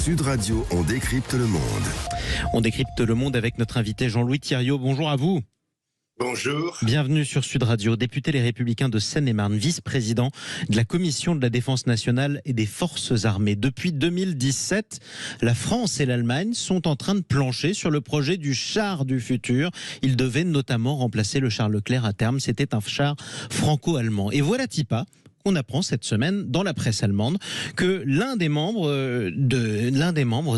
Sud Radio, on décrypte le monde. On décrypte le monde avec notre invité Jean-Louis Thiriot. Bonjour à vous. Bonjour. Bienvenue sur Sud Radio. Député Les Républicains de Seine-et-Marne, vice-président de la Commission de la Défense nationale et des Forces armées. Depuis 2017, la France et l'Allemagne sont en train de plancher sur le projet du char du futur. Il devait notamment remplacer le char Leclerc à terme. C'était un char franco-allemand. Et voilà Tipa. On apprend cette semaine dans la presse allemande que l'un des membres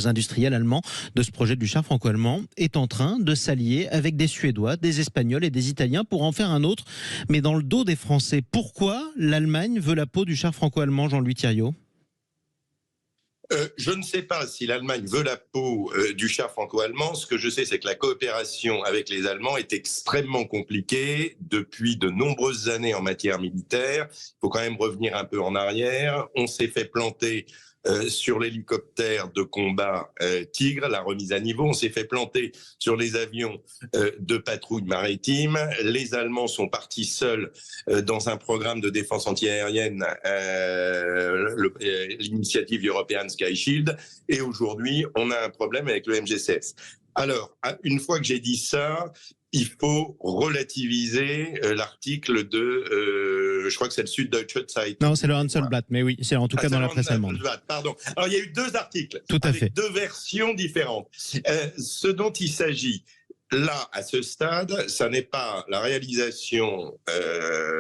industriels allemands de ce projet du char franco-allemand est en train de s'allier avec des Suédois, des Espagnols et des Italiens pour en faire un autre, mais dans le dos des Français. Pourquoi l'Allemagne veut la peau du char franco-allemand, Jean-Louis Thiriot ? Je ne sais pas si l'Allemagne veut la peau du char franco-allemand. Ce que je sais, c'est que la coopération avec les Allemands est extrêmement compliquée depuis de nombreuses années en matière militaire. Il faut quand même revenir un peu en arrière. On s'est fait planter sur l'hélicoptère de combat Tigre, la remise à niveau. On s'est fait planter sur les avions de patrouille maritime. Les Allemands sont partis seuls dans un programme de défense antiaérienne, l'initiative européenne Sky Shield. Et aujourd'hui, on a un problème avec le MGCS. Alors, une fois que j'ai dit ça, il faut relativiser l'article de, je crois que c'est le Süddeutsche Zeitung. Non, c'est le Handelsblatt, mais oui, c'est en tout cas dans la presse allemande. Pardon. Alors, il y a eu deux articles avec deux versions différentes. Ce dont il s'agit, là, à ce stade, ça n'est pas la réalisation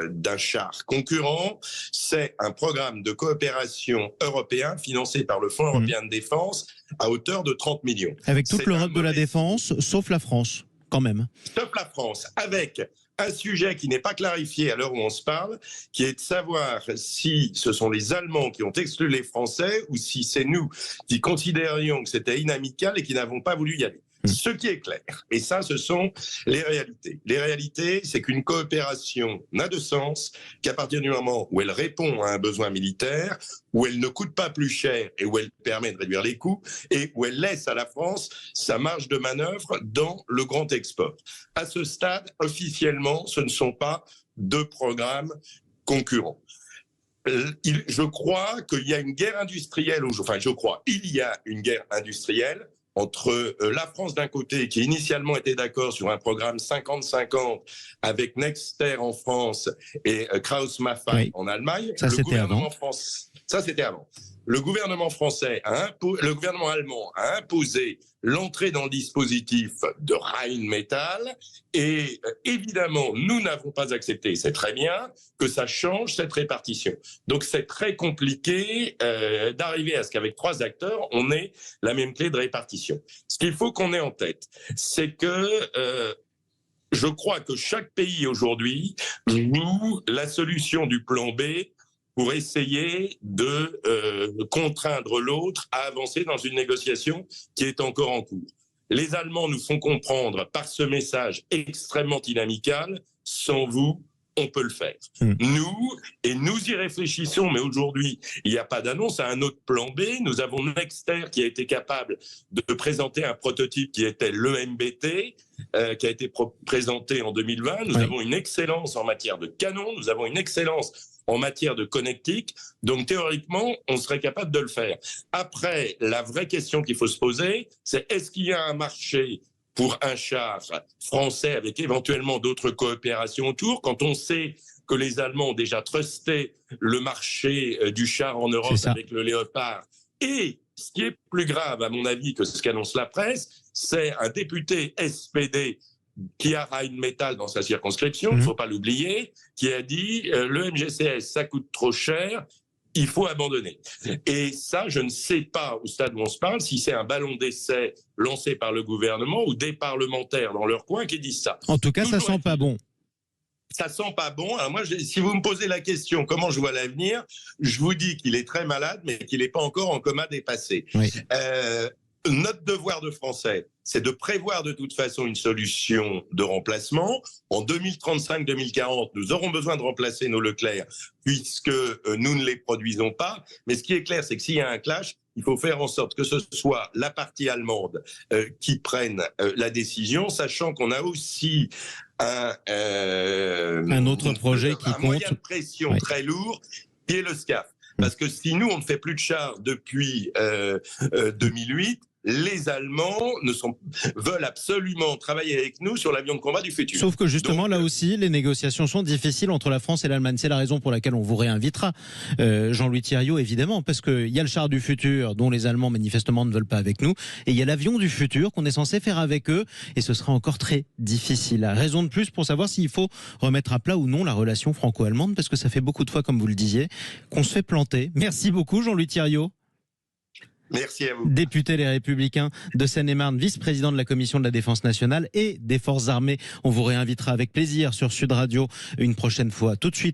d'un char concurrent, c'est un programme de coopération européen financé par le Fonds européen de défense à hauteur de 30 millions. Avec toute l'Europe de la défense, sauf la France. Quand même. Sauf la France, avec un sujet qui n'est pas clarifié à l'heure où on se parle, qui est de savoir si ce sont les Allemands qui ont exclu les Français ou si c'est nous qui considérions que c'était inamical et qui n'avons pas voulu y aller. Ce qui est clair, et ça, ce sont les réalités. Les réalités, c'est qu'une coopération n'a de sens qu'à partir du moment où elle répond à un besoin militaire, où elle ne coûte pas plus cher et où elle permet de réduire les coûts, et où elle laisse à la France sa marge de manœuvre dans le grand export. À ce stade, officiellement, ce ne sont pas deux programmes concurrents. Je crois qu'il y a une guerre industrielle, il y a une guerre industrielle entre la France d'un côté, qui initialement était d'accord sur un programme 50-50 avec Nexter en France et Krauss-Maffei en Allemagne. Ça, c'était avant. Ça, c'était avant. Le gouvernement allemand a imposé l'entrée dans le dispositif de Rheinmetall et évidemment, nous n'avons pas accepté, c'est très bien, que ça change cette répartition. Donc c'est très compliqué d'arriver à ce qu'avec trois acteurs, on ait la même clé de répartition. Ce qu'il faut qu'on ait en tête, c'est que je crois que chaque pays aujourd'hui joue la solution du plan B pour essayer de contraindre l'autre à avancer dans une négociation qui est encore en cours. Les Allemands nous font comprendre par ce message extrêmement inamical, sans vous, on peut le faire. Nous y réfléchissons, mais aujourd'hui, il n'y a pas d'annonce à un autre plan B. Nous avons Nexter qui a été capable de présenter un prototype qui était l'EMBT, qui a été présenté en 2020. Nous avons une excellence en matière de canon, nous avons une excellence en matière de connectique, donc théoriquement, on serait capable de le faire. Après, la vraie question qu'il faut se poser, c'est est-ce qu'il y a un marché pour un char français avec éventuellement d'autres coopérations autour, quand on sait que les Allemands ont déjà trusté le marché du char en Europe avec le Léopard. Et ce qui est plus grave, à mon avis, que ce qu'annonce la presse, c'est un député SPD qui a Rheinmetall dans sa circonscription, il ne faut pas l'oublier, qui a dit le MGCS, ça coûte trop cher, il faut abandonner. Et ça, je ne sais pas, au stade où on se parle, si c'est un ballon d'essai lancé par le gouvernement ou des parlementaires dans leur coin qui disent ça. En tout cas, ça sent pas bon. Ça sent pas bon. Alors moi, si vous me posez la question comment je vois l'avenir, je vous dis qu'il est très malade, mais qu'il n'est pas encore en coma dépassé. Oui. Notre devoir de Français, c'est de prévoir de toute façon une solution de remplacement. En 2035-2040, nous aurons besoin de remplacer nos Leclerc puisque nous ne les produisons pas. Mais ce qui est clair, c'est que s'il y a un clash, il faut faire en sorte que ce soit la partie allemande qui prenne la décision, sachant qu'on a aussi un autre projet qui compte. Un moyen de pression très lourd, qui est le SCAF. Parce que si nous, on ne fait plus de chars depuis 2008, les Allemands veulent absolument travailler avec nous sur l'avion de combat du futur. Sauf que justement, Donc, là aussi, les négociations sont difficiles entre la France et l'Allemagne. C'est la raison pour laquelle on vous réinvitera, Jean-Louis Thiriot, évidemment, parce qu'il y a le char du futur dont les Allemands manifestement ne veulent pas avec nous, et il y a l'avion du futur qu'on est censé faire avec eux, et ce sera encore très difficile. Raison de plus pour savoir s'il faut remettre à plat ou non la relation franco-allemande, parce que ça fait beaucoup de fois, comme vous le disiez, qu'on se fait planter. Merci beaucoup, Jean-Louis Thiriot. merci à vous. Député Les Républicains de Seine-et-Marne, vice-président de la Commission de la Défense nationale et des Forces armées. On vous réinvitera avec plaisir sur Sud Radio une prochaine fois. Tout de suite.